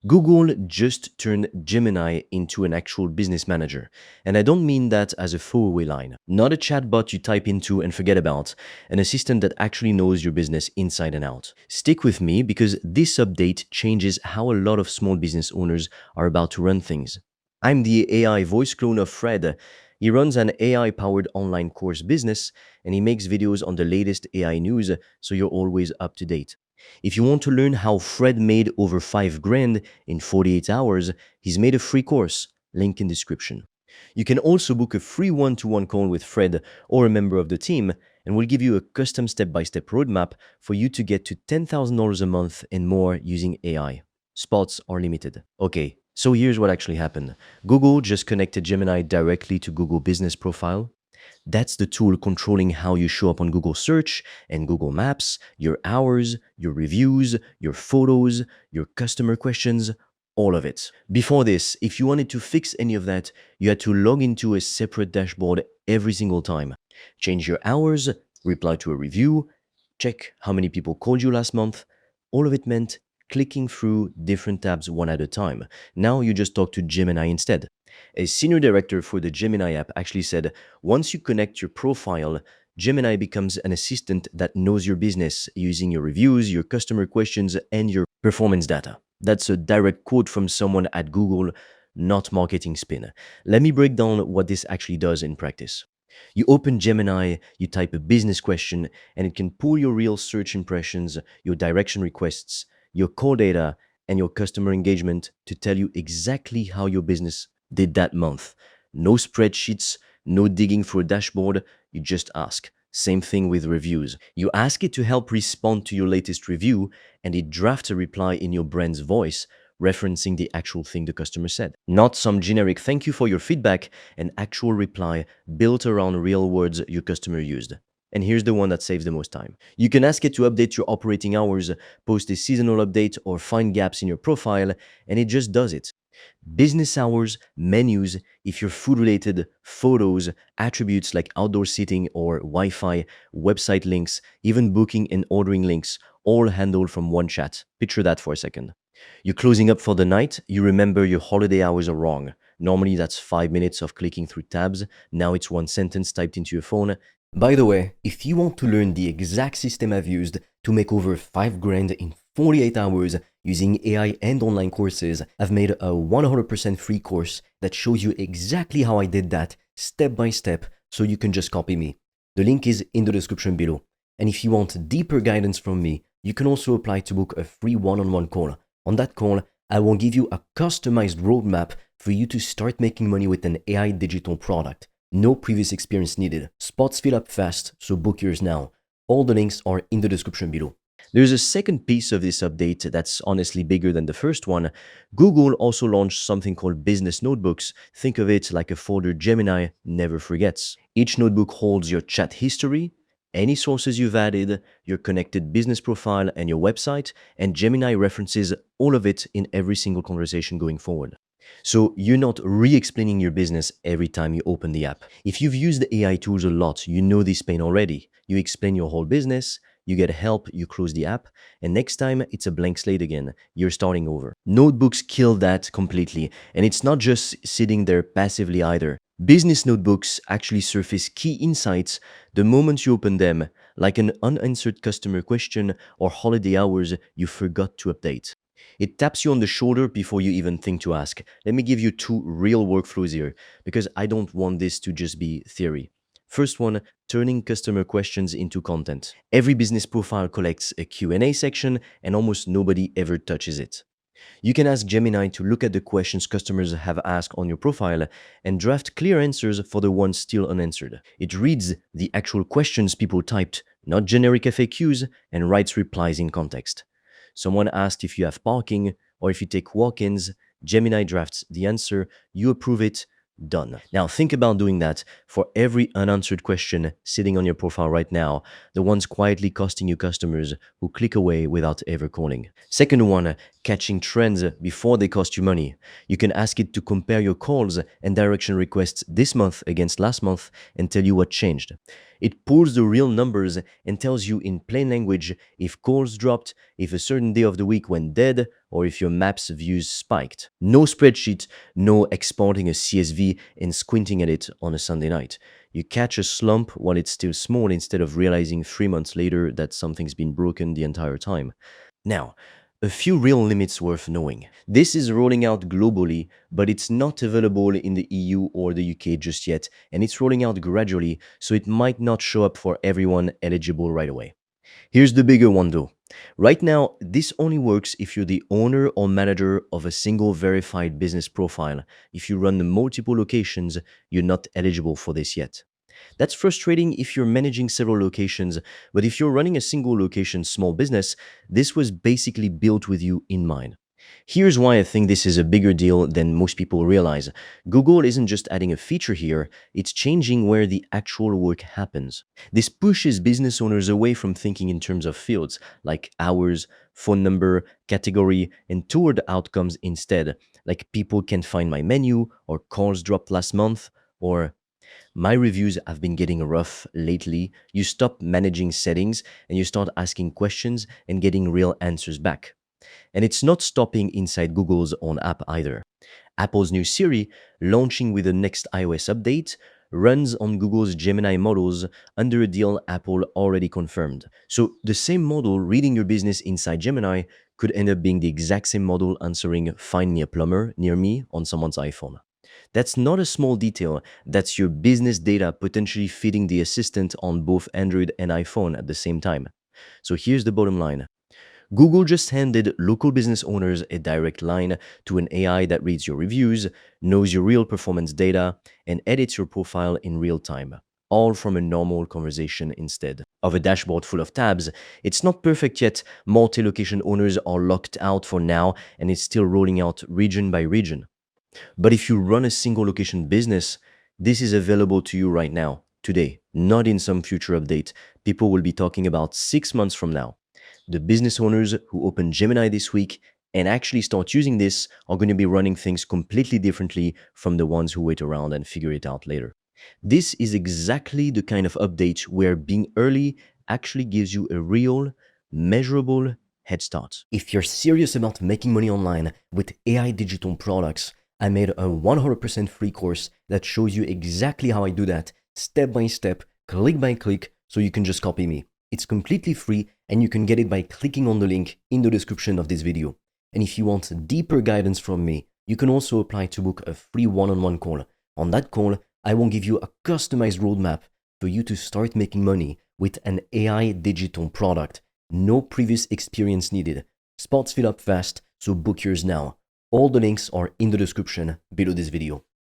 Google just turned Gemini into an actual business manager. And I don't mean that as a throwaway line. Not a chatbot you type into and forget about, an assistant that actually knows your business inside and out. Stick with me because this update changes how a lot of small business owners are about to run things. I'm the AI voice clone of Fred. He runs an AI powered online course business and he makes videos on the latest AI news so you're always up to date. If you want to learn how Fred made over 5 grand in 48 hours, he's made a free course, link in description. You can also book a free one-to-one call with Fred or a member of the team, and we'll give you a custom step-by-step roadmap for you to get to $10,000 a month and more using AI. Spots are limited. Okay, so here's what actually happened. Google just connected Gemini directly to Google Business Profile. That's the tool controlling how you show up on Google Search and Google Maps, your hours, your reviews, your photos, your customer questions, all of it. Before this, if you wanted to fix any of that, you had to log into a separate dashboard every single time. Change your hours, reply to a review, check how many people called you last month. All of it meant clicking through different tabs one at a time. Now you just talk to Gemini instead. A senior director for the Gemini app actually said, once you connect your profile, Gemini becomes an assistant that knows your business using your reviews, your customer questions, and your performance data. That's a direct quote from someone at Google, not marketing spin. Let me break down what this actually does in practice. You open Gemini, you type a business question, and it can pull your real search impressions, your direction requests, your call data, and your customer engagement to tell you exactly how your business did that month. No spreadsheets, no digging through a dashboard, you just ask. Same thing with reviews. You ask it to help respond to your latest review, and it drafts a reply in your brand's voice, referencing the actual thing the customer said. Not some generic thank you for your feedback, an actual reply built around real words your customer used. And here's the one that saves the most time. You can ask it to update your operating hours, post a seasonal update, or find gaps in your profile, and it just does it. Business hours, menus, if you're food related, photos, attributes like outdoor seating or Wi Fi, website links, even booking and ordering links, all handled from one chat. Picture that for a second. You're closing up for the night, you remember your holiday hours are wrong. Normally that's 5 minutes of clicking through tabs, now it's one sentence typed into your phone. By the way, if you want to learn the exact system I've used to make over 5 grand in 48 hours using AI and online courses, I've made a 100% free course that shows you exactly how I did that step by step so you can just copy me. The link is in the description below. And if you want deeper guidance from me, you can also apply to book a free one-on-one call. On that call, I will give you a customized roadmap for you to start making money with an AI digital product. No previous experience needed. Spots fill up fast, so book yours now. All the links are in the description below. There's a second piece of this update that's honestly bigger than the first one. Google also launched something called business notebooks. Think of it like a folder Gemini never forgets. Each notebook holds your chat history, any sources you've added, your connected business profile, and your website, and Gemini references all of it in every single conversation going forward. So you're not re-explaining your business every time you open the app. If you've used the AI tools a lot, you know this pain already. You explain your whole business, you get help, you close the app, and next time it's a blank slate again. You're starting over. Notebooks kill that completely, and it's not just sitting there passively either. Business notebooks actually surface key insights the moment you open them, like an unanswered customer question or holiday hours you forgot to update. It taps you on the shoulder before you even think to ask. Let me give you 2 real workflows here, because I don't want this to just be theory. First one, turning customer questions into content. Every business profile collects a Q&A section and almost nobody ever touches it. You can ask Gemini to look at the questions customers have asked on your profile and draft clear answers for the ones still unanswered. It reads the actual questions people typed, not generic FAQs, and writes replies in context. Someone asked if you have parking or if you take walk-ins, Gemini drafts the answer, you approve it, done. Now think about doing that for every unanswered question sitting on your profile right now, the ones quietly costing you customers who click away without ever calling. Second one, catching trends before they cost you money. You can ask it to compare your calls and direction requests this month against last month and tell you what changed. It pulls the real numbers and tells you in plain language if calls dropped, if a certain day of the week went dead, or if your maps views spiked. No spreadsheet, no exporting a CSV and squinting at it on a Sunday night. You catch a slump while it's still small instead of realizing 3 months later that something's been broken the entire time. Now, a few real limits worth knowing. This is rolling out globally, but it's not available in the EU or the UK just yet, and it's rolling out gradually, so it might not show up for everyone eligible right away. Here's the bigger one though. Right now, this only works if you're the owner or manager of a single verified business profile. If you run multiple locations, you're not eligible for this yet. That's frustrating if you're managing several locations, but if you're running a single location small business, this was basically built with you in mind. Here's why I think this is a bigger deal than most people realize. Google isn't just adding a feature here, it's changing where the actual work happens. This pushes business owners away from thinking in terms of fields like hours, phone number, category, and toward outcomes instead, like people can find my menu, or calls dropped last month, or my reviews have been getting rough lately. You stop managing settings and you start asking questions and getting real answers back. And it's not stopping inside Google's own app either. Apple's new Siri, launching with the next iOS update, runs on Google's Gemini models under a deal Apple already confirmed. So the same model reading your business inside Gemini could end up being the exact same model answering "Find me a plumber near me" on someone's iPhone. That's not a small detail, that's your business data potentially feeding the assistant on both Android and iPhone at the same time. So here's the bottom line. Google just handed local business owners a direct line to an AI that reads your reviews, knows your real performance data, and edits your profile in real time, all from a normal conversation instead of a dashboard full of tabs. It's not perfect yet. Multi-location owners are locked out for now, and it's still rolling out region by region. But if you run a single location business, this is available to you right now, today, not in some future update. People will be talking about 6 months from now. The business owners who open Gemini this week and actually start using this are going to be running things completely differently from the ones who wait around and figure it out later. This is exactly the kind of update where being early actually gives you a real, measurable head start. If you're serious about making money online with AI digital products, I made a 100% free course that shows you exactly how I do that, step by step, click by click, so you can just copy me. It's completely free and you can get it by clicking on the link in the description of this video. And if you want deeper guidance from me, you can also apply to book a free one-on-one call. On that call, I will give you a customized roadmap for you to start making money with an AI digital product. No previous experience needed. Spots fill up fast, so book yours now. All the links are in the description below this video.